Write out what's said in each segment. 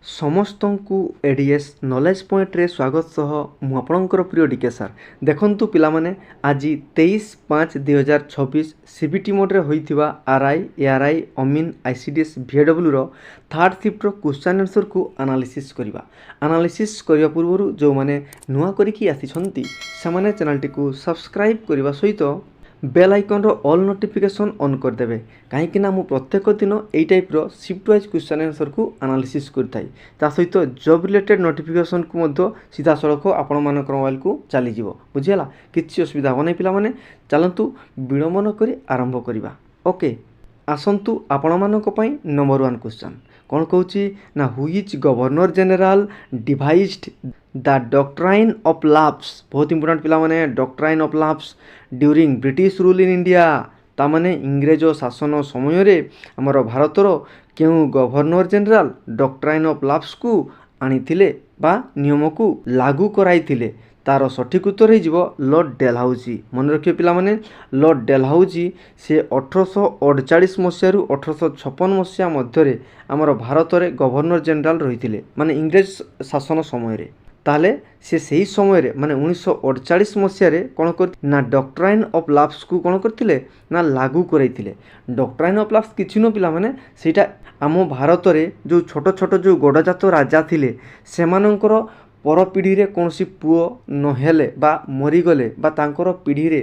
ସମସ୍ତଙ୍କୁ ADS knowledge ପଏଣ୍ଟରେ ସ୍ୱାଗତ ସହ ମୁଁ ଆପଣଙ୍କର ପ୍ରିୟ ଡିକେ ସାର୍। ଦେଖନ୍ତୁ ପିଲାମାନେ, ଆଜି 23/5/2026 ସିବିଟି ମୋଡ଼ରେ ହୋଇଥିବା ଆର୍ଆଇ, ଏଆର୍ଆଇ, ଅମିନ୍, ଆଇସିଡିଏସ୍, ଭିଏଡବ୍ଲ୍ୟୁର ଥାର୍ଡ଼ ସିଫ୍ଟର କ୍ୱେଶ୍ଚନ୍ ଆନ୍ସର୍କୁ ଆନାଲିସିସ୍ କରିବା। ଆନାଲିସିସ୍ କରିବା ପୂର୍ବରୁ ଯେଉଁମାନେ ନୂଆ କରିକି ଆସିଛନ୍ତି ସେମାନେ ଚ୍ୟାନେଲଟିକୁ ସବସ୍କ୍ରାଇବ୍ କରିବା ସହିତ ବେଲ୍ ଆଇକନ୍ର ଅଲ୍ ନୋଟିଫିକେସନ୍ ଅନ୍ କରିଦେବେ, କାହିଁକିନା ମୁଁ ପ୍ରତ୍ୟେକ ଦିନ ଏଇ ଟାଇପ୍ର ସିଫ୍ଟ ୱାଇଜ୍ କ୍ୱେଶ୍ଚନ୍ ଆନ୍ସର୍କୁ ଆନାଲିସିସ୍ କରିଥାଏ। ତା ସହିତ ଜବ୍ ରିଲେଟେଡ୍ ନୋଟିଫିକେସନ୍କୁ ମଧ୍ୟ ସିଧାସଳଖ ଆପଣମାନଙ୍କ ମୋବାଇଲକୁ ଚାଲିଯିବ। ବୁଝିହେଲା? କିଛି ଅସୁବିଧା ହେବ ନାହିଁ ପିଲାମାନେ। ଚାଲନ୍ତୁ ବିଳମ୍ବ ନ କରି ଆରମ୍ଭ କରିବା। ଓକେ, ଆସନ୍ତୁ ଆପଣମାନଙ୍କ ପାଇଁ ନମ୍ବର 1 କ୍ୱେଶ୍ଚନ୍ କ'ଣ କହୁଛି ନା, which governor general devised the doctrine of lapse. ବହୁତ ଇମ୍ପୋର୍ଟାଣ୍ଟ ପିଲାମାନେ, doctrine of lapse during British rule in India. ତାମାନେ ଇଂରେଜ ଶାସନ ସମୟରେ ଆମର ଭାରତର କେଉଁ ଗଭର୍ଣ୍ଣର ଜେନେରାଲ ଡକ୍ଟ୍ରାଇନ୍ ଅଫ୍ ଲାପ୍ସକୁ ଆଣିଥିଲେ ବା ନିୟମକୁ ଲାଗୁ କରାଇଥିଲେ? ତାର ସଠିକ୍ ଉତ୍ତର ହେଇଯିବ ଲର୍ଡ଼ ଡେଲହାଉଜି। ମନେ ରଖିବେ ପିଲାମାନେ, ଲର୍ଡ଼ ଡେଲହାଉଜି ସେ 1848 ମସିହାରୁ 1856 ମସିହା ମଧ୍ୟରେ ଆମର ଭାରତରେ ଗଭର୍ଣ୍ଣର ଜେନେରାଲ ରହିଥିଲେ, ମାନେ ଇଂରେଜ ଶାସନ ସମୟରେ। ତାହେଲେ ସେ ସେହି ସମୟରେ ମାନେ 1948 ମସିହାରେ କ'ଣ କରିଥିଲେ ନା, ଡକ୍ଟ୍ରାଇନ୍ ଅଫ୍ ଲାପ୍ସକୁ କ'ଣ କରିଥିଲେ ନା ଲାଗୁ କରାଇଥିଲେ। ଡକ୍ଟ୍ରାଇନ୍ ଅଫ୍ ଲାପ୍ସ କିଛି ନୁହଁ ପିଲାମାନେ, ସେଇଟା ଆମ ଭାରତରେ ଯେଉଁ ଛୋଟ ଛୋଟ ଯେଉଁ ଗଡ଼ଜାତ ରାଜା ଥିଲେ ସେମାନଙ୍କର ପର ପିଢ଼ିରେ କୌଣସି ପୁଅ ନହେଲେ ବା ମରିଗଲେ ବା ତାଙ୍କର ପିଢ଼ିରେ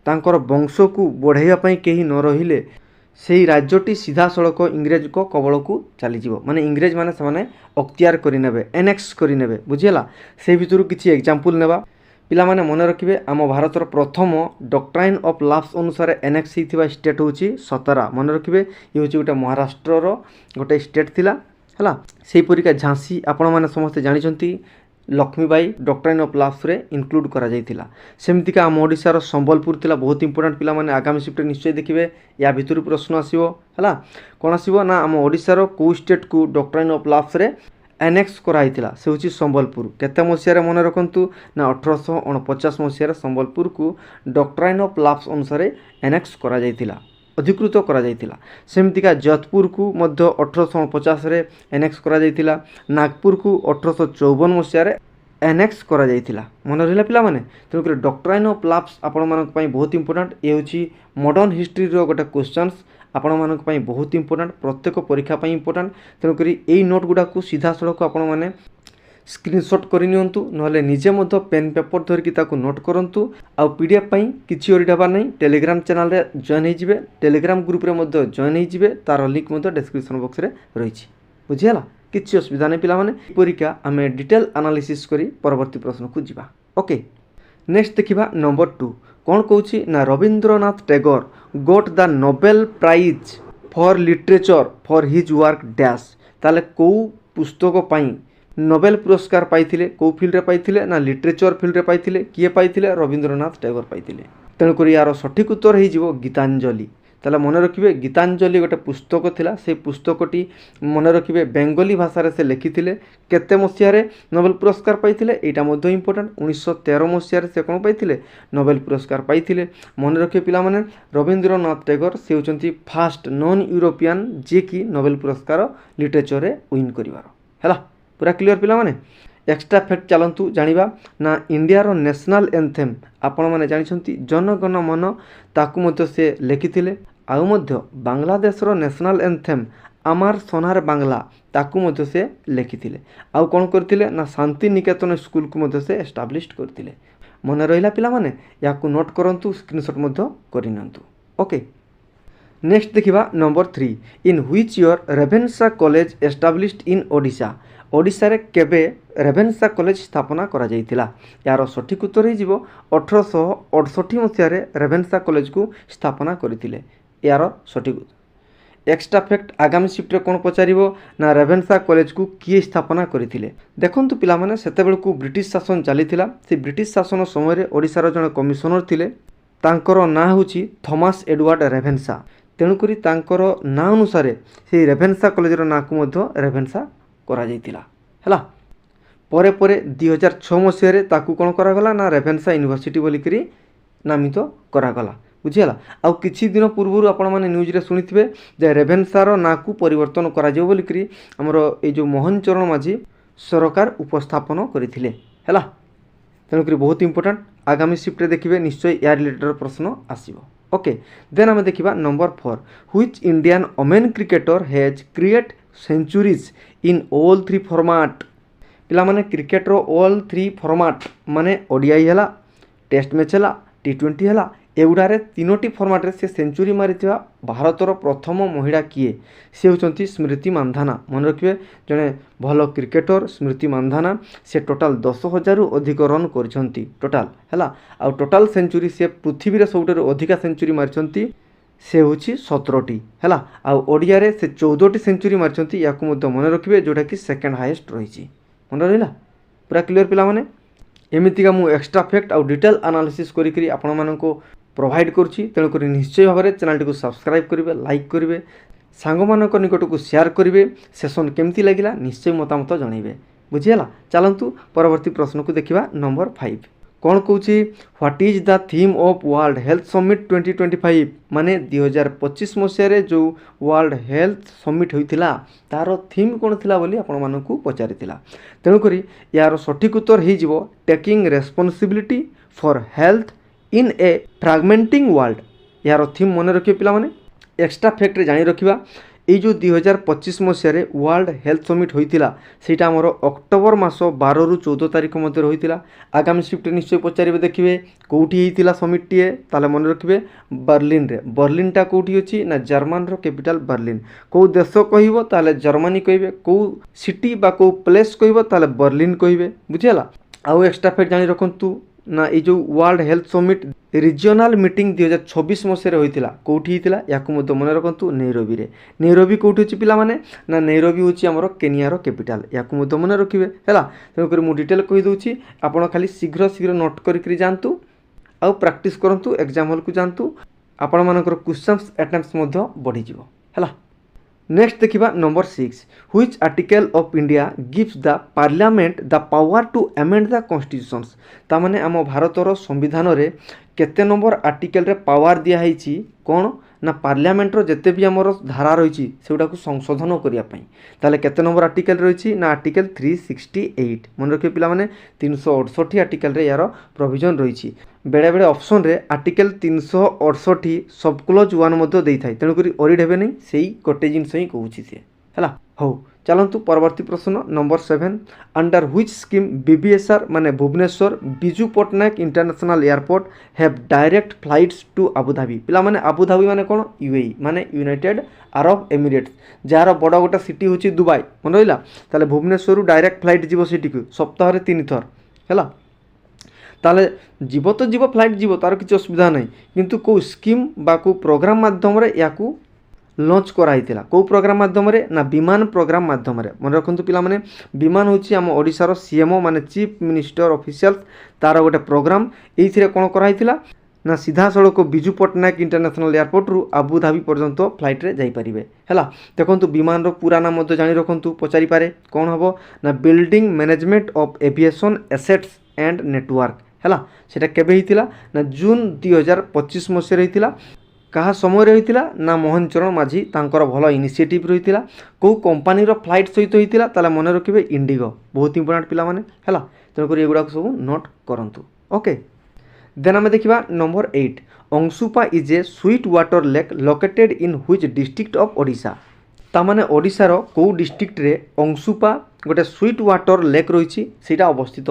ତାଙ୍କର ବଂଶକୁ ବଢ଼ାଇବା ପାଇଁ କେହି ନ ରହିଲେ ସେହି ରାଜ୍ୟଟି ସିଧାସଳଖ ଇଂରେଜଙ୍କ କବଳକୁ ଚାଲିଯିବ। ମାନେ ଇଂରେଜମାନେ ସେମାନେ ଅକ୍ତିଆର କରିନେବେ, ଏନେକ୍ସ କରିନେବେ। ବୁଝିହେଲା? ସେହି ଭିତରୁ କିଛି ଏକ୍ଜାମ୍ପଲ୍ ନେବା। ପିଲାମାନେ ମନେ ରଖିବେ, ଆମ ଭାରତର ପ୍ରଥମ ଡକ୍ଟ୍ରାଇନ୍ ଅଫ୍ ଲାପ୍ସ ଅନୁସାରେ ଏନେକ୍ସ ହେଇଥିବା ଷ୍ଟେଟ୍ ହେଉଛି ସତରା। ମନେ ରଖିବେ, ଇଏ ହେଉଛି ଗୋଟେ ମହାରାଷ୍ଟ୍ରର ଗୋଟେ ଷ୍ଟେଟ୍ ଥିଲା। ହେଲା, ସେହିପରିକା ଝାନ୍ସୀ ଆପଣମାନେ ସମସ୍ତେ ଜାଣିଛନ୍ତି ଲକ୍ଷ୍ମୀବାଇ ଡକ୍ଟ୍ରାଇନ୍ ଅଫ୍ ଲାପ୍ସରେ ଇନକ୍ଲୁଡ଼ କରାଯାଇଥିଲା। ସେମିତିକା ଆମ ଓଡ଼ିଶାର ସମ୍ବଲପୁର ଥିଲା। ବହୁତ ଇମ୍ପୋର୍ଟାଣ୍ଟ ପିଲାମାନେ, ଆଗାମୀ ସିଫ୍ଟରେ ନିଶ୍ଚୟ ଦେଖିବେ ୟା ଭିତରୁ ପ୍ରଶ୍ନ ଆସିବ। ହେଲା, କ'ଣ ଆସିବ ନା, ଆମ ଓଡ଼ିଶାର କେଉଁ ଷ୍ଟେଟ୍କୁ ଡକ୍ଟ୍ରାଇନ୍ ଅଫ୍ ଲାପ୍ସରେ ଆନେକ୍ସ କରାଯାଇଥିଲା? ସେ ହେଉଛି ସମ୍ବଲପୁର। କେତେ ମସିହାରେ ମନେ ରଖନ୍ତୁ ନା, 1849 ମସିହାରେ ସମ୍ବଲପୁରକୁ ଡକ୍ଟ୍ରାଇନ୍ ଅଫ୍ ଲାପ୍ସ ଅନୁସାରେ ଆନେକ୍ସ କରାଯାଇଥିଲା, ଅଧିକୃତ କରାଯାଇଥିଲା। ସେମିତିକା ଯୋଧପୁରକୁ ମଧ୍ୟ 1850ରେ ଆନେକ୍ସ କରାଯାଇଥିଲା। ନାଗପୁରକୁ 1854 ମସିହାରେ ଆନେକ୍ସ କରାଯାଇଥିଲା। ମନେ ରହିଲା ପିଲାମାନେ? ତେଣୁକରି ଡକ୍ଟ୍ରାଇନ୍ ଅଫ୍ ଲାପ୍ସ ଆପଣମାନଙ୍କ ପାଇଁ ବହୁତ ଇମ୍ପୋର୍ଟାଣ୍ଟ। ଏ ହେଉଛି ମଡ଼ର୍ଣ୍ଣ ହିଷ୍ଟ୍ରିର ଗୋଟେ କ୍ୱେଶ୍ଚନ୍ସ, ଆପଣମାନଙ୍କ ପାଇଁ ବହୁତ ଇମ୍ପୋର୍ଟାଣ୍ଟ, ପ୍ରତ୍ୟେକ ପରୀକ୍ଷା ପାଇଁ ଇମ୍ପୋର୍ଟାଣ୍ଟ। ତେଣୁକରି ଏଇ ନୋଟ୍ ଗୁଡ଼ାକୁ ସିଧାସଳଖ ଆପଣମାନେ ସ୍କ୍ରିନଶଟ୍ କରି ନିଅନ୍ତୁ, ନହେଲେ ନିଜେ ମଧ୍ୟ ପେନ୍ ପେପର୍ ଧରିକି ତାକୁ ନୋଟ୍ କରନ୍ତୁ। ଆଉ PDF ପାଇଁ କିଛି ଓରିଟ୍ ହେବାର ନାହିଁ, ଟେଲିଗ୍ରାମ ଚ୍ୟାନେଲରେ ଜଏନ୍ ହେଇଯିବେ, ଟେଲିଗ୍ରାମ ଗ୍ରୁପରେ ମଧ୍ୟ ଜଏନ୍ ହେଇଯିବେ। ତାର ଲିଙ୍କ୍ ମଧ୍ୟ ଡେସ୍କ୍ରିପସନ୍ ବକ୍ସରେ ରହିଛି। ବୁଝିହେଲା? କିଛି ଅସୁବିଧା ନାହିଁ ପିଲାମାନେ। ପରୀକ୍ଷା ଆମେ ଡିଟେଲ୍ ଆନାଲିସିସ୍ କରି ପରବର୍ତ୍ତୀ ପ୍ରଶ୍ନକୁ ଯିବା। ଓକେ, ନେକ୍ସଟ ଦେଖିବା ନମ୍ବର 2 କ'ଣ କହୁଛି ନା, Rabindranath Tagore got the Nobel prize for literature for his work dash. ତାହେଲେ କେଉଁ ପୁସ୍ତକ ପାଇଁ ନୋବେଲ ପୁରସ୍କାର ପାଇଥିଲେ? କେଉଁ ଫିଲ୍ଡରେ ପାଇଥିଲେ ନା, ଲିଟରେଚର୍ ଫିଲ୍ଡରେ ପାଇଥିଲେ। କିଏ ପାଇଥିଲେ? ରବୀନ୍ଦ୍ରନାଥ ଟେଗୋର ପାଇଥିଲେ। ତେଣୁକରି ଏହାର ସଠିକ୍ ଉତ୍ତର ହେଇଯିବ ଗୀତାଞ୍ଜଳି। ତାହେଲେ ମନେ ରଖିବେ, ଗୀତାଞ୍ଜଳି ଗୋଟେ ପୁସ୍ତକ ଥିଲା। ସେହି ପୁସ୍ତକଟି ମନେ ରଖିବେ ବେଙ୍ଗଲୀ ଭାଷାରେ ସେ ଲେଖିଥିଲେ। କେତେ ମସିହାରେ ନୋବେଲ ପୁରସ୍କାର ପାଇଥିଲେ? ଏଇଟା ମଧ୍ୟ ଇମ୍ପୋର୍ଟାଣ୍ଟ। 1913 ମସିହାରେ ସେ କ'ଣ ପାଇଥିଲେ? ନୋବେଲ ପୁରସ୍କାର ପାଇଥିଲେ। ମନେ ରଖିବେ ପିଲାମାନେ, ରବୀନ୍ଦ୍ରନାଥ ଟେଗୋର ସେ ହେଉଛନ୍ତି ଫାଷ୍ଟ ନନ୍ ୟୁରୋପିଆନ୍ ଯିଏକି ନୋବେଲ ପୁରସ୍କାର ଲିଟରେଚରରେ ୱିନ୍ କରିବାର। ହେଲା, ପୁରା କ୍ଲିଅର ପିଲାମାନେ? ଏକ୍ସଟ୍ରା ଫ୍ୟାକ୍ଟ ଚାଲନ୍ତୁ ଜାଣିବା ନା, ଇଣ୍ଡିଆର ନ୍ୟାସନାଲ୍ ଏନ୍ଥେମ୍ ଆପଣମାନେ ଜାଣିଛନ୍ତି ଜନଗଣ ମନ, ତାକୁ ମଧ୍ୟ ସେ ଲେଖିଥିଲେ। ଆଉ ମଧ୍ୟ ବାଂଲାଦେଶର ନ୍ୟାସନାଲ୍ ଏନ୍ଥେମ୍ ଆମର ସୋନାର ବାଂଲା, ତାକୁ ମଧ୍ୟ ସେ ଲେଖିଥିଲେ। ଆଉ କ'ଣ କରିଥିଲେ ନା, ଶାନ୍ତି ନିକେତନ ସ୍କୁଲକୁ ମଧ୍ୟ ସେ ଏଷ୍ଟାବ୍ଲିଶ୍ କରିଥିଲେ। ମନେ ରହିଲା ପିଲାମାନେ? ୟାକୁ ନୋଟ୍ କରନ୍ତୁ, ସ୍କ୍ରିନଶଟ୍ ମଧ୍ୟ କରିନିଅନ୍ତୁ। ଓକେ, ନେକ୍ସଟ ଦେଖିବା number 3 in which year Ravenshaw college established in Odisha. ଓଡ଼ିଶାରେ କେବେ ରେଭେନ୍ସା କଲେଜ ସ୍ଥାପନା କରାଯାଇଥିଲା? ଏହାର ସଠିକ୍ ଉତ୍ତର ହେଇଯିବ 1868 ମସିହାରେ ରେଭେନ୍ସା କଲେଜକୁ ସ୍ଥାପନା କରିଥିଲେ। ଏହାର ସଠିକ୍ ଏକ୍ସଟ୍ରା ଫ୍ୟାକ୍ଟ ଆଗାମୀ ସିଫ୍ଟରେ କ'ଣ ପଚାରିବ ନା, ରେଭେନ୍ସା କଲେଜକୁ କିଏ ସ୍ଥାପନା କରିଥିଲେ? ଦେଖନ୍ତୁ ପିଲାମାନେ, ସେତେବେଳକୁ ବ୍ରିଟିଶ ଶାସନ ଚାଲିଥିଲା। ସେ ବ୍ରିଟିଶ ଶାସନ ସମୟରେ ଓଡ଼ିଶାର ଜଣେ କମିଶନର ଥିଲେ। ତାଙ୍କର ନାଁ ହେଉଛି ଥମାସ ଏଡୱାର୍ଡ଼ ରେଭେନ୍ସା। ତେଣୁକରି ତାଙ୍କର ନାଁ ଅନୁସାରେ ସେହି ରେଭେନ୍ସା କଲେଜର ନାଁକୁ ମଧ୍ୟ ରେଭେନ୍ସା କରାଯାଇଥିଲା। ହେଲା, ପରେ ପରେ 2006 ମସିହାରେ ତାକୁ କ'ଣ କରାଗଲା ନା, ରେଭେନ୍ସା ୟୁନିଭର୍ସିଟି ବୋଲିକରି ନାମିତ କରାଗଲା। बुझीगला। आउ किछि दिन पूर्व आपण मैंने न्यूज रे सुनिथिबे जे रेभेन्सार ना को परिवर्तन करा जाय बोली करी हमर ए जो मोहन चरण माझी सरकार उपस्थापन करथिले हैला। तेणुक बहुत इंपोर्टेंट आगामी शिफ्ट देखिए निश्चय या रिलेटेड प्रश्न आसीबो। ओके देन आम देखा number 4 which Indian women cricketer has create centuries in all 3 format. पिला माने क्रिकेटर ऑल 3 फॉर्मेट माने ओडीआई हैला, टेस्ट मैच हैला, टी20 हैला, एगुड़ारे तीनोटी फॉर्मेट से सेंचुरी मारिथिबा भारतर प्रथम महिला किए से होचंती स्मृति मांधाना। मन रखिए जड़े भल क्रिकेटर स्मृति मांधाना से टोटाल 10,000 रु अधिक रन करछंती टोटाल हैला। आ टोटाल सेंचुरी से पृथ्वी रे सबुठारु अधिका सेंचुरी मारिछंती से होची 17टी हैला। आ ओडिया रे से 14टी सेंचुरी मारिछंती। याकु मध्य मन रखिए जोटा कि सेकंड हाईएस्ट रहिछि। मन रहिला पूरा क्लियर पिला माने। एमितिका मु एक्स्ट्रा फैक्ट आउ डिटेल एनालिसिस करी आपण मानको प्रोवाइड करुछि। तेणुक निश्चय भाव में चैनल को सब्सक्राइब करेंगे, लाइक करेंगे, सांग मानक निकट को शेयर करेंगे। सेशन केमती लगिला निश्चय मतामत जनइबे। बुझीगला। चलतु परवर्ती प्रश्न को देखिबा नंबर 5 कौन कौच what is the theme of World Health Summit 2025 माने 2025 मसीह जो वर्ल्ड हेल्थ समिट होइतिला तार थीम कौन थिला बोली आपण मानकू पचारितिला। तेणुक यार सठिक उत्तर हो जिवो taking responsibility for health in a fragmenting world. यार थीम मन रखिए पिला माने। एक्स्ट्रा फैक्ट रे जानी रखिबा ये जो 2025 मसीह वर्ल्ड हेल्थ समिट होइतिला सेटा हमर अक्टोबर मास 12 रु 14 तारिख मध्य होइतिला। आगामी शिफ्ट निश्चय पचारिबे देखिबे कोठी हेइतिला समिट टीए ताले मन रखिबे बर्लिन रे। बर्लिन टा कोठी अछि ना जर्मन रो कैपिटल बर्लिन। को देश कहइबो ताले जर्मनी कहइबे, को सिटी बा को प्लेस कहइबो ताले बर्लिन कहइबे। बुझियला। आउ एक्स्ट्रा फैक्ट जानि रखंतु ना ये जो world Health summit regional meeting 2026 मसीह होइतिला कोठी हितिला याकु मध्य मन रखंतु नैरोबी रे। नैरोबी कोठी अछि पिला माने ना नैरोबी होछि हमर केनिया रो कैपिटल। याकु मध्य मन रखिबे हैला। तेणु करी मु डिटेल कहि दोछि आपण खाली शीघ्र शीघ्र नोट करिकरी जानतु आउ प्रैक्टिस करंतु एग्जाम हॉल को जानतु आपण मानकर क्वेश्चंस अटेम्प्ट्स मध्य बढ़ी जिवो हैला। नेक्स्ट देखिबा number 6 which article of India gives the parliament the power to amend the constitutions. ता माने आम भारतर संविधान रे केते नंबर आर्टिकल रे पावर दिया हैछि कोन ना पार्लियामेंट रो जते भी हमर धारा रहिछि सेउडा को संशोधन करिया पई। ताले केते नंबर आर्टिकल रहिछि ना आर्टिकल 368। मन रखिए पिला माने 368 आर्टिकल रे यार प्रोविजन रहिछि। बेड़े बेड़े ऑप्शन रे आर्टिकल 368 सब क्लोज 1 मध्य देई थाई। तेणु करी ओरिड हेबे नै सेही गोटे जिंस ही कहूछि से हैला। हो चलंतु परवर्ती प्रश्न number 7 under which scheme BBSR माने Bhubaneswar Biju Patnaik international airport have direct flights to Abu Dhabi. पिला माने आबुधाबी माने कोन यूएई माने यूनाइटेड अरब एमिरेट्स जार बड़ गोटे सिटी होछि दुबई। मन रहिला। ताले भुवनेश्वर डायरेक्ट फ्लाइट जीवो सिटी को सप्ताह रे 3 थर हैला। ताले जीव तो जीव फ्लाइट जीव तार किसी असुविधा नहीं किंतु को स्कीम बा को प्रोग्राम माध्यम रे याकू लॉन्च कराइतिला। को प्रोग्राम माध्यम रे ना विमान प्रोग्राम माध्यम रे। मन रखंतु पिला माने विमान होछि हम ओडिसा रो सीएमओ माने चीफ मिनिस्टर ऑफिशियल्स तार गोटे प्रोग्राम एइथिरे कोन कराइतिला ना सीधा सड़क बिजू पटनायक इंटरनेशनल एयरपोर्ट रु आबुधाबी पर्यंत फ्लाइट रे जाई परिबे हैला। देखंतु विमान रो पूरा नाम मध्य जानि रखंतु पचारि पारे कोन हबो ना building management of aviation assets and network हैला। सेटा केबे हितिला ना जून 2025 मसीह रहितिला। कहा समय रहितिला ना मोहन चरण माझी तांकर भलो इनिशिएटिव रहितिला। को कंपनी रो फ्लाइट सहित होइतिला ताले मन रखिबे इंडिगो। बहुत इंपोर्टेंट पिला माने हैला। तेन करी एगुडा को सब नोट करंतु। ओके देन आम देखिबा number 8 Anshupa is a sweet water lake located in which district of Odisha. ता माने ओडिसा रो को डिस्ट्रिक्ट रे अंशुपा गोटे स्वीट वाटर लेक रहिछि सेटा अवस्थित।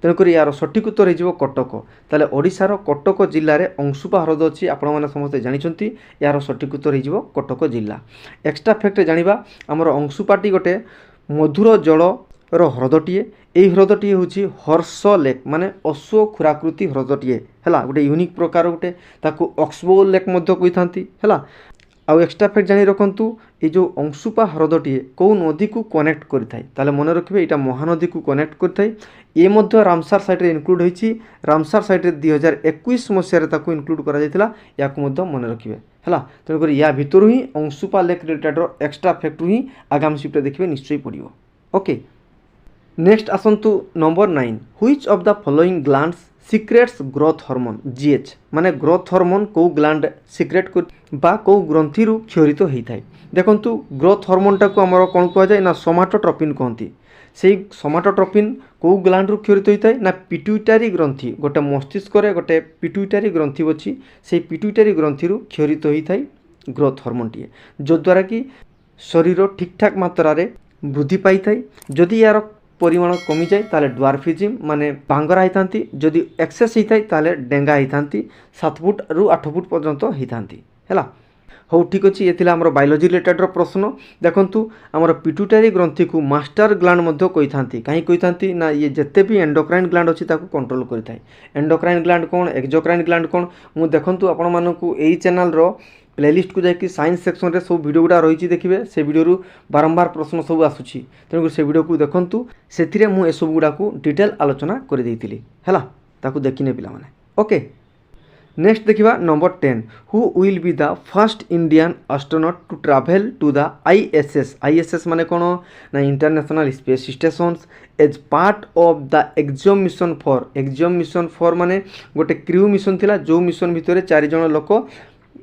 तेणुक यार सठिक उत्तर हो कटक। ताले ओडिशार कटक जिले में अंशुपा ह्रद अच्छी आपण मैंने समस्ते जानते यार सठिक उत्तर हो कटक जिला। एक्स्ट्रा फैक्ट जानिबा आमर अंशुपाटी गोटे मधुर जल ह्रदटीए। यही ह्रदटी हूँ हर्ष लेक माने अश्व खुराकृति ह्रदटीए है गोटे यूनिक प्रकार गोटे ताकू ऑक्सबो लेक कही था है। आउ एक्स्ट्रा फैक्ट जानी रखंतु ये जो अंशुपा ह्रदटीए कौ नदी को कनेक्ट करें मन रखिए यहाँ महानदी को कनेक्ट करें। ये मध्य रामसार साइट रे इनक्लूड होती। रामसार साइट रे 2021 मसीह इनक्लूड करा मन रखिए है। तेणुक या भितर ही Anshupa lake related extra fact ही आगामी शिफ्ट देखिए निश्चय पड़ो। ओके नेक्स्ट आसंतु number 9 which of the following glands secretes growth hormone GH माने ग्रोथ हार्मोन को ग्लैंड सिक्रेट बा को ग्रंथि रु क्षरित होता है। देखंतु ग्रोथ हार्मोनटा को आमर कौन कह जाए ना सोमाटोट्रोपिन कहती। से सोमाटोट्रोपिन को ग्लैंड रु क्षरित होता है ना पिट्यूटरी ग्रंथि गोटे मस्तिष्क गोटे पिट्यूटरी ग्रंथि अच्छी से पिट्यूटरी ग्रंथि रु क्षरित होता है ग्रोथ हार्मोनटीए जो द्वारा कि शरीर ठीक ठाक मात्रा रे वृद्धि पाई थाए। जदि यार परिमाण कमी जाए ताले ड्वार्फिज्म माने बांगरा होती, जदि एक्सेस होता है ताले डेंगा होती 7 फुट रु 8 फुट पर्यंत होती है। हो ठीक अच्छे ये आम बायोलोजी रिलेटेड प्रश्न। देखंतु आमर पिट्यूटरी ग्रंथि को मास्टर ग्लैंड मध्य कही कहीं कही ना ये जिते भी एंडोक्राइन ग्लैंड अच्छी कंट्रोल करता है। एंडोक्राइन ग्लैंड कौन एक्सोक्राइन ग्लैंड कौन मु देखंतु आपण मानकु एई चैनल रो प्लेलिस्ट को जाकि साइंस सेक्शन रे सब वीडियो गुड़ा रही देखिए से वीडियो बारंबार प्रश्न सब आसूची तेणुक से वीडियो को देखंतु से मुझे सब गुड़ा को डिटेल आलोचना कर देइतिली हैला ताकू देखिने पिला माने। ओके नेक्स्ट देखिबा number 10 who will be the first Indian astronaut to travel to the ISS. ISS माने कोन ना international space stations as part of the Axiom mission for माने गोटे क्रू मिशन थिला जो मिशन भितरे 4 जण लोक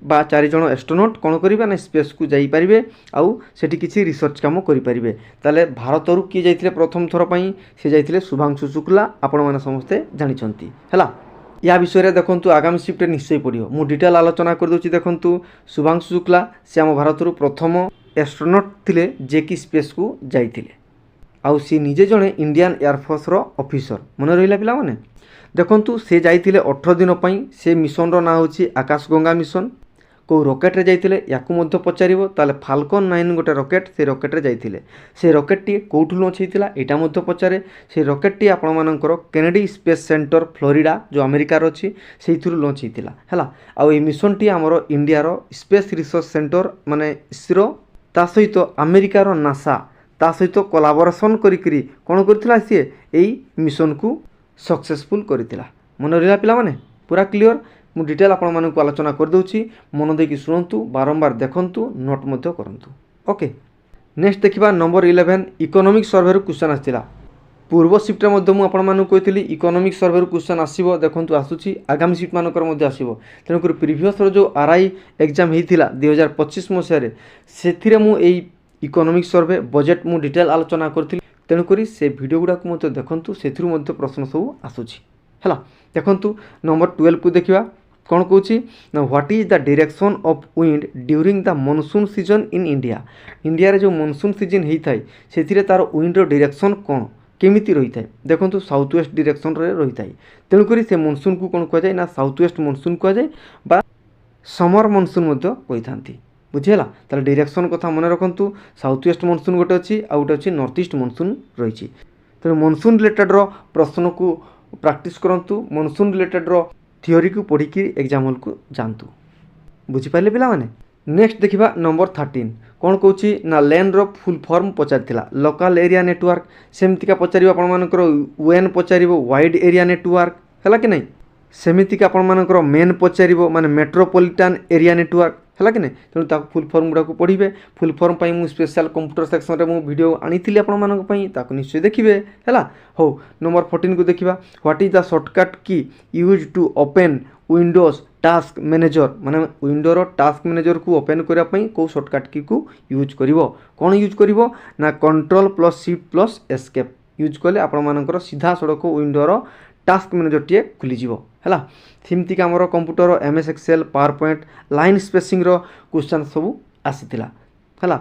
बा 4 जण एस्ट्रोनॉट कौन करेंगे ना स्पेस को जाइपारे आउ सेठी किसी रिसर्च काम करेंगे। ताले भारत रु किए जाइथिले प्रथम थर पई से जाइथिले शुभांशु शुक्ला आपण माने समस्ते जानिछंती हैला। या विषय रे देखंतु आगामी शिफ्ट निश्चय पड़ियो मु डिटेल आलोचना कर दोची। देखंतु शुभांशु शुक्ला से आम भारत रु प्रथम एस्ट्रोनॉट थिले जे कि स्पेस को जाइथिले आउ सी निजे जणे इंडियन एयरफोर्स रो ऑफिसर मन रहिला पिला माने। देखंतु से जाइथिले 18 दिन पई से मिशन रो ना होची आकाशगंगा मिशन को रॉकेट रे जाइथिले याकू मध्य पचारिबो ताले फाल्कन 9 गोटे रॉकेट से रॉकेट रे जाइथिले से रॉकेट टी कोठु लॉन्च हेतिला एटा मध्य पचारे से रॉकेट टी आपण मानकर केनेडी स्पेस सेंटर फ्लोरिडा जो अमेरिका रो अछि सेइथुरु लॉन्च हेतिला हैला। आ ए मिशन टी हमरो इंडिया रो स्पेस रिसर्च सेंटर माने इसरो ता सहित अमेरिका रो नासा ता सहित कोलाबोरेशन करिकरी कोन करथिला से एई मिशन को सक्सेसफुल करथिला मन रहिला पिला माने पूरा क्लियर मु डिटेल आपण मानक आलोचना कर दउची मन देकी सुनंतु बारंबार देखंतु नोट मध्य करंतु। ओके नेक्स्ट देखिबा नंबर 11 इकोनॉमिक सर्वे रो क्वेश्चन आस्तिला पूर्व शिफ्ट रे मध्य मु आपण मानक कहितली इकोनॉमिक सर्वे रो क्वेश्चन आसीबो देखंतु आसुची आगामी शिफ्ट मानकर मध्य आसीबो तेनु कर प्रीवियस रो जो आरआई एग्जाम हेतिला 2025 मसिया रे सेथिरे मु एई इकोनॉमिक सर्वे बजेट मु डिटेल आलोचना करथिली तेनु करी से वीडियो गुडा को मते देखंतु सेथिरु मध्य प्रश्न सब आसुची हैला। देखंतु नंबर 12 को देखिबा कौन कौन ना what is the direction of wind during the monsoon season in India. India रे जो मॉनसून सीजन होता है से तार विंड रो डायरेक्शन कौन केमिति रही है देखो साउथ वेस्ट डायरेक्शन रे रही है तेणुक से मॉनसून को कौन कह जाए ना साउथ वेस्ट मॉनसून कह जाए बा समर मॉनसून कही था बुझीगला। तार डायरेक्शन कथा मन रखु साउथ वेस्ट मॉनसून गोटे अच्छी आ गोटे अच्छी नॉर्थ ईस्ट मॉनसून रही तेणु मॉनसून रिलेटेड रो प्रश्न को प्रैक्टिस करंतु मॉनसून रिलेटेड रो थियोरी को पढ़ी एग्जाम हॉल को जानतु बुझीपारे पिला माने। नेक्स्ट देखिबा नंबर 13 कौन कौची ना लेन रो फुल फॉर्म पचारिथिला लोकल एरिया नेटवर्क सेमतिका पचारिबो आपण मानकर वेन पचारिबो वाइड एरिया नेटवर्क हैला कि नहीं सेमितिका आपण मानकर मेन पचारिबो माने मेट्रोपॉलिटन एरिया नेटवर्क हैला कि नहीं तेणु ताको फुल फॉर्म गुडा को पढ़िबे फुल फॉर्म पई मु स्पेशल कंप्यूटर सेक्शन रे मु वीडियो आनीथिली आपण मानक पई ताको निश्चय देखिबे हैला। हो नंबर 14 को देखिबा what is the shortcut key use to open Windows task manager माने विंडो रो टास्क मैनेजर को ओपन करिया पई को शॉर्टकट की को यूज करिवो कोन यूज करिवो ना control plus shift plus escape use कले आपण मानकर सीधा सड़क विंडो रो टास्क मैनेजर टीए खुली जीवो हैला। सेमतिका हमर computer MS Excel PowerPoint line spacing रो क्वेश्चन सब आसीतिला हैला।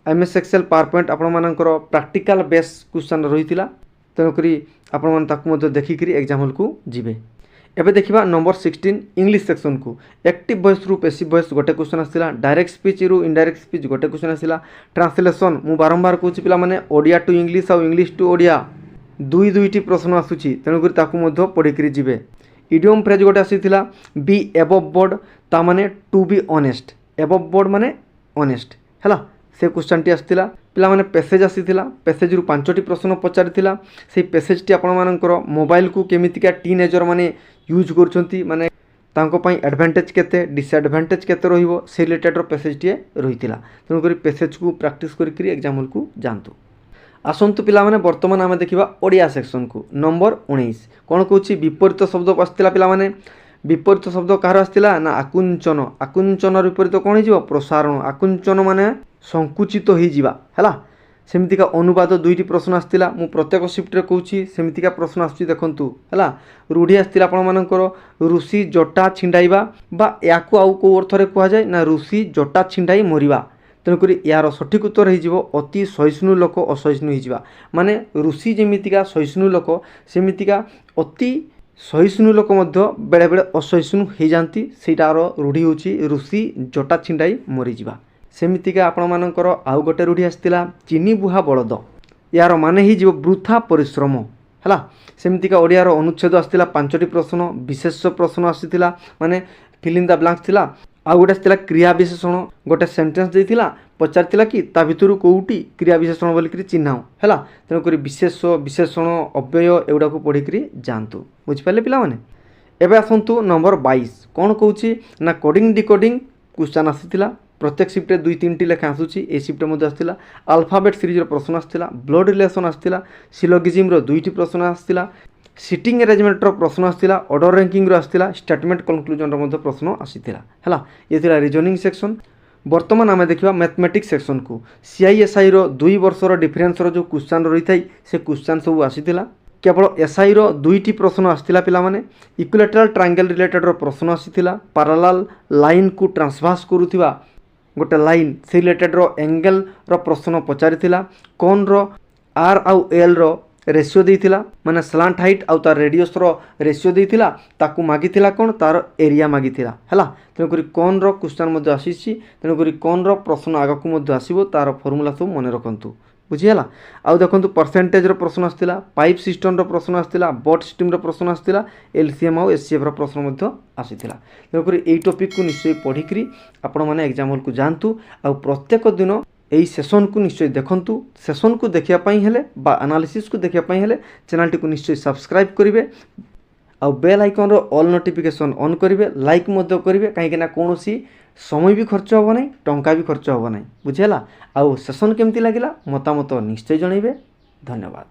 एमएस एक्सेल पावर पॉइंट आपण मानकर प्रैक्टिकल बेस क्वेश्चन रहितिला तेणु करी आपण मान ताकु मते देखि करी एग्जाम हॉल को जिवे। एबे देखिबा नंबर 16 इंग्लिश सेक्शन को एक्टिव वॉइस रु पैसिव वॉइस गोटे क्वेश्चन आसीला डायरेक्ट स्पीच रु इनडायरेक्ट स्पीच गोटे क्वेश्चन आसीला ट्रांसलेशन मु बारंबार कहूची पिला माने ओडिया टू इंग्लिश और इंग्लिश टू ओडिया दुई दुईटी प्रश्न आसुची तेणु करी ताकु मध्य पढ़ी करी जिवे। इडियम फ्रेज गोटे आसीथिला बी एबव बोर्ड ता माने to be honest above board माने ऑनेस्ट हैला से क्वेश्चन टी आसीथिला पिला माने पैसेज आसीथिला पैसेज रु 5टी प्रश्न पचारिथिला से पैसेज टी आपण मानकर मोबाइल को केमितिका टीनेजर माने यूज करछंती माने तांको पई एडवांटेज केते डिसएडवांटेज केते रहिबो से रिलेटेड रो पैसेज टी रहितिला तेणु करी पैसेज को प्रैक्टिस करी एग्जाम हॉल को जानतु। आसतु पिलामाने वर्तमान आम देखा ओडिया सेक्शन को नंबर 19 कौन कौन विपरीत शब्द आसाला पिलामाने विपरीत शब्द कହାର आसाला ना आकुंचन आकुंचन विपरीत कौन हो प्रसारण आकुंचन माने संकुचित हो जावा है सेमतिका अनुवाद दुईटी प्रश्न आसाला मु प्रत्येक शिफ्ट कहूँ सेमतिका प्रश्न आसूँ देखूँ है रूढ़ी आसाला आपर ऋषि जटा छिंडाइबा बा या आउ कौ अर्थरे कहुए ना ऋषि जटा छिंडाई मरिबा तेणुक यार सठिक उत्तर हो अति सहिष्णु लोक असहिष्णु हो माने ऋषि जमीतिका सहिष्णु लोक सेमितिका अति सहिष्णु लोक बेले बेले असहिष्णु हो जाती सेटार रूढ़ी हूँ ऋषि जटा छिंडाई मरीजा सेमितिका आपण मानकर आउ गोटे रूढ़ी आसाला चीनी बुहा बलद यार माने ही वृथा परिश्रम है सेमितिका ओडियार अनुच्छेद आसाला 5टी प्रश्न विशेष प्रश्न आसाला माने फिल इन द ब्लैंक्स थिला आउ गोटे आसाला क्रिया विशेषण गोटे सेंटेंस देइथिला पचारथिला कि ता भितरु कोउटी क्रिया विशेषण बोलिकरी चिन्हाउ है तेणुक विशेष विशेषण अव्यय एगुड़ा को पढ़ी जातु बुझिपारे पिला माने एबे आसतु नंबर 22 कौन कहूँ ना कोडिंग डिकोडिंग क्वेश्चन आसाला प्रत्येक शिफ्टे 2-3टी लेखा आसूची ए शिफ्टे आसाला अल्फाबेट सीरीज प्रश्न आसाला ब्लड रिलेशन आसाला सिलोगिज्म 2टी प्रश्न आसाला सिटिंग अरेंजमेंटर प्रश्न आसाला ऑर्डर रैंकिंग आसाला स्टेटमेंट कनक्लूजन प्रश्न आसाला है ये थिला रीजनिंग सेक्शन वर्तमान आम देखा मैथमेटिक्स सेक्शन को सीआईएसआई रो 2 वर्षर डिफरेन्स जो क्वेश्चन रही था से क्वेश्चन सब आसाला केवल एसआई रो 2टी प्रश्न आसाला पिला माने इक्विलेटरल ट्रायंगल रिलेटेड प्रश्न आसाला पैरेलल लाइन को ट्रांसवर्स करुवा गोटे लाइन से रिलेटेड एंगल प्रश्न पचारिथिला कौन रो आर आउ एल रो रेशियो देइथिला माने स्लांट हाइट आउ तार रेडियस रो रेशियो देइथिला ताकू मागिथिला कौन तार एरिया मागिथिला हैला तेणुकरी कौन रो क्वेश्चन मध्य आसीछि तेणुकरी कौन रो प्रश्न आगकू मध्य आसीबो तार फॉर्मूला सब मन रखंतु बुझिहला आउ देखंतु परसेंटेज रो प्रश्न आस्थिला पाइप सिस्टम रो प्रश्न आस्थिला बट सिस्टम रो प्रश्न आस्थिला एलसीएम आउ एचसीएफ रो प्रश्न मध्य आसीथिला तेणुकरी एई टॉपिक को निश्चय पढ़िकरी आपण माने एग्जाम हॉल को जानतु आउ प्रत्येक दिन यही सेसन को निश्चय देखंतु सेसन को देखिया पई हेले बा एनालिसिस को देखिया पई हेले चैनल टी को निश्चय सब्सक्राइब करिवे आ बेल आइकन रो ऑल नोटिफिकेशन ऑन करिवे लाइक मध्य करिवे काहे ना कोनोसी समय भी खर्च होबो नै टंका भी खर्च होबो नै बुझेला आ सेसन केमती लागिला मतामत निश्चय जणैबे धन्यवाद।